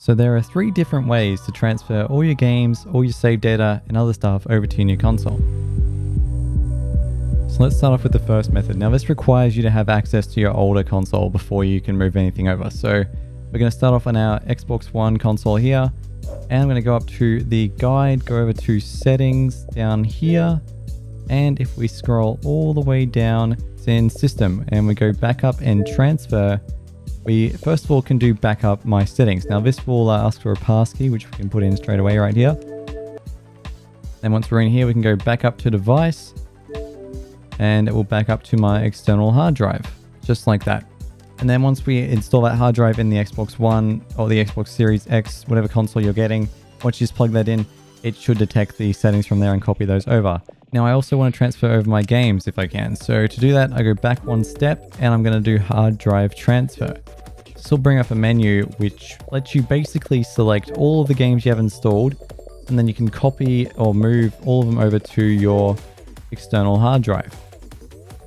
So there are 3 different ways to transfer all your games, all your save data and other stuff over to your new console. So let's start off with the first method. Now this requires you to have access to your older console before you can move anything over. So we're going to start off on our Xbox One console here, and I'm going to go up to the guide, go over to settings down here, and if we scroll all the way down, it's in system, and we go backup and transfer. We first of all can do backup my settings. Now this will ask for a passkey, which we can put in straight away right here. And once we're in here, we can go back up to device, and it will back up to my external hard drive, just like that. And then once we install that hard drive in the Xbox One or the Xbox Series X, whatever console you're getting, once you just plug that in, it should detect the settings from there and copy those over. Now I also want to transfer over my games if I can. So to do that, I go back one step and I'm going to do hard drive transfer. This will bring up a menu which lets you basically select all of the games you have installed, and then you can copy or move all of them over to your external hard drive.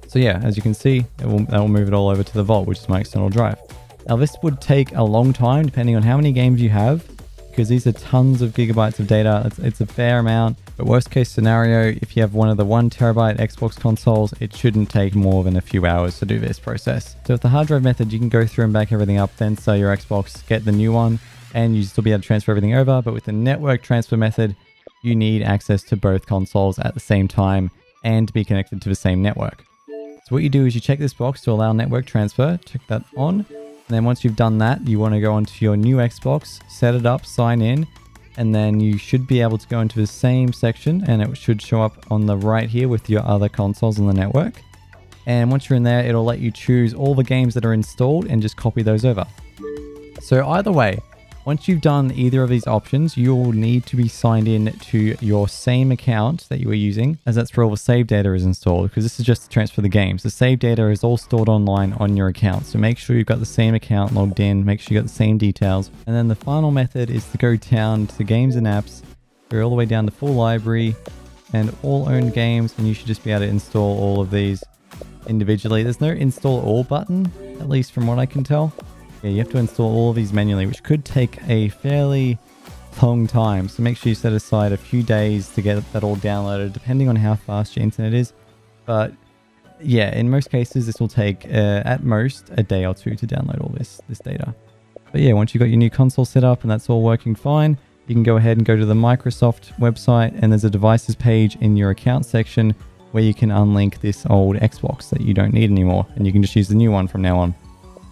So yeah, as you can see, that will move it all over to the vault, which is my external drive. Now this would take a long time depending on how many games you have, because these are tons of gigabytes of data. It's a fair amount, but worst case scenario, if you have one of the 1 terabyte Xbox consoles, it shouldn't take more than a few hours to do this process. So with the hard drive method, you can go through and back everything up, then sell your Xbox, get the new one, and you still be able to transfer everything over. But with the network transfer method, you need access to both consoles at the same time and be connected to the same network. So what you do is you check this box to allow network transfer, check that on. And then once you've done that, you want to go onto your new Xbox, set it up, sign in, and then you should be able to go into the same section and it should show up on the right here with your other consoles on the network. And once you're in there, it'll let you choose all the games that are installed and just copy those over. So either way, once you've done either of these options, you'll need to be signed in to your same account that you were using, as that's where all the save data is installed, because this is just to transfer the games. The save data is all stored online on your account. So make sure you've got the same account logged in, make sure you got the same details. And then the final method is to go down to games and apps, go all the way down to full library and all owned games, and you should just be able to install all of these individually. There's no install all button, at least from what I can tell. Yeah, you have to install all of these manually, which could take a fairly long time. So make sure you set aside a few days to get that all downloaded, depending on how fast your internet is. But yeah, in most cases, this will take at most a day or 2 to download all this data. But yeah, once you've got your new console set up and that's all working fine, you can go ahead and go to the Microsoft website, and there's a devices page in your account section where you can unlink this old Xbox that you don't need anymore, and you can just use the new one from now on.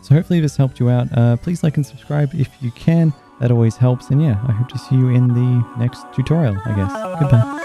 So hopefully this helped you out. Please like and subscribe if you can. That always helps. And yeah, I hope to see you in the next tutorial, I guess. Goodbye.